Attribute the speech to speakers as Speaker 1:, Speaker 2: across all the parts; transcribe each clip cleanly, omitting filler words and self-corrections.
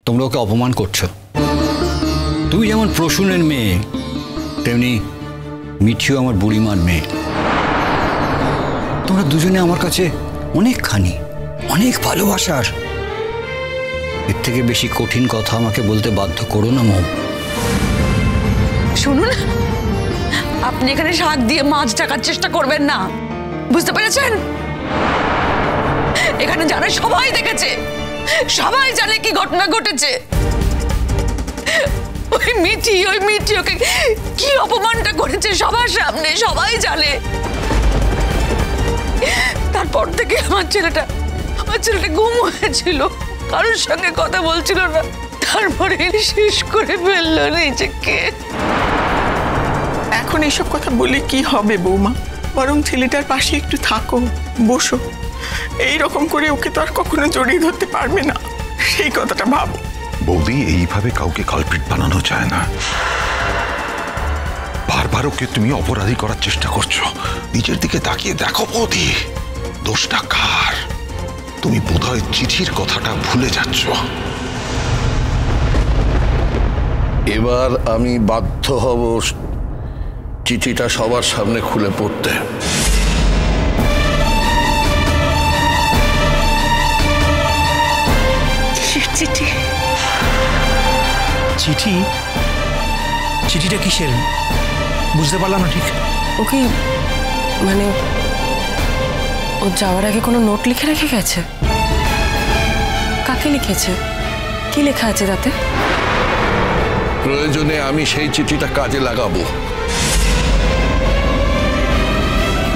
Speaker 1: তোমরা ওকে অপমান করছো। তুমি যেমন প্রসূনের মেয়ে, তেমনি মিঠিও আমার বুড়িমার মেয়ে। তোমরা দুজনে আমার কাছে অনেকখানি, অনেক ভালোবাসার। এর থেকে বেশি কঠিন কথা আমাকে বলতে বাধ্য করো না মৌ।
Speaker 2: শুনুন, আপনি এখানে শাক দিয়ে মাছ ঢাকার চেষ্টা করবেন না, বুঝতে পেরেছেন? এখানে যারা সবাই দেখেছে, সবাই জানে কি ঘটনা ঘটেছে। ওই মিঠি ওকে কি অপমানটা করেছে সবার সামনে, সবাই জানে। তারপর থেকে আমার ছেলেটা গুম হয়েছিল, কারোর সঙ্গে কথা বলছিল না। তারপরে শেষ করে ফেললো নিজেকে।
Speaker 3: এখন এসব কথা বলে কি হবে বৌমা? বরং ছেলেটার পাশে একটু থাকো, বসো। এইরকম করে ওকে তো আর কখনো জড়িয়ে ধরতে পারবে না, সেই কথাটা ভাবো।
Speaker 4: বৌদি, এইভাবে কাউকে কালপ্রিট বানানো যায় না। বারবার ওকে তুমি অপরাধী করার চেষ্টা করছো। নিজের দিকে তাকিয়ে দেখো বৌদি, দোষটা কার? তুমি বোধহয় চিঠির কথাটা ভুলে যাচ্ছ।
Speaker 5: এবার আমি বাধ্য হব চিঠিটা সবার সামনে খুলে পড়তে।
Speaker 3: চিঠি?
Speaker 6: চিঠি? চিঠিটা কিসের বুঝতে পারলাম না ঠিক।
Speaker 7: ওকে মানে ও যাওয়ার আগে কোনো নোট লিখে রেখে গেছে? কাকে লিখেছে? কি লেখা আছে তাতে?
Speaker 5: প্রয়োজনে আমি সেই চিঠিটা কাজে লাগাবো।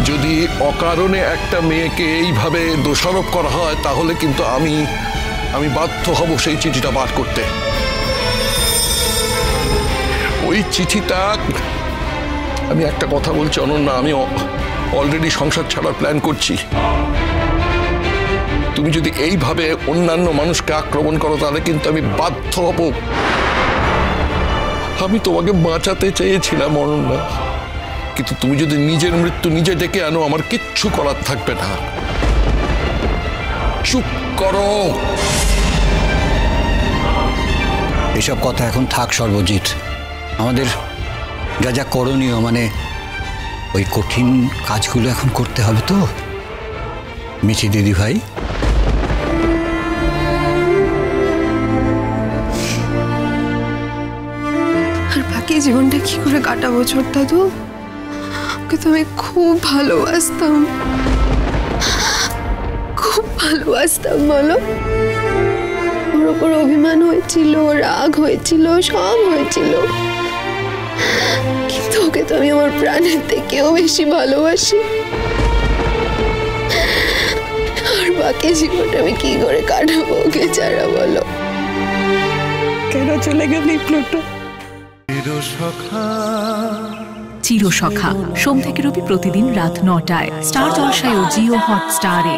Speaker 5: যদি অকারণে একটা মেয়েকে এইভাবে দোষারোপ করা হয়, তাহলে কিন্তু আমি বাধ্য হব সেই চিঠিটা বার করতে। ওই চিঠিটা, আমি একটা কথা বলছি অনন্যা, আমি অলরেডি সংসার ছাড়ার প্ল্যান করছি। তুমি যদি এইভাবে অন্যান্য মানুষকে আক্রমণ করো, তাহলে কিন্তু আমি বাধ্য হব। আমি তোমাকে বাঁচাতে চেয়েছিলাম অনন্যা, কিন্তু তুমি যদি নিজের মৃত্যু নিজে ডেকে আনো, আমার কিচ্ছু করার থাকবে না। চুপ করো।
Speaker 1: এসব কথা এখন থাক সর্বজিৎ। আমাদের যা যা করণীয়, মানে ওই কঠিন কাজগুলো এখন করতে হবে তো মিঠি দিদি ভাই।
Speaker 8: আর বাকি জীবনটা কি করে কাটাবো ছোট দাদু? ওকে তো আমি খুব ভালোবাসতাম, খুব ভালোবাসতাম। বলো, ওর ওপর অভিমান হয়েছিল, রাগ হয়েছিল, সব হয়েছিল, কিন্তু ওকে তো আমি আমার প্রাণের থেকেও বেশি ভালোবাসি। আর বাকি জীবনটা আমি কি করে কাটাবো ওকে ছাড়া? বলো,
Speaker 3: কেন চলে গেলি প্লুটো?
Speaker 9: চিরসখা সোম থেকে রবি প্রতিদিন রাত ৯টায় স্টার জলসায় ও জিও হটস্টারে।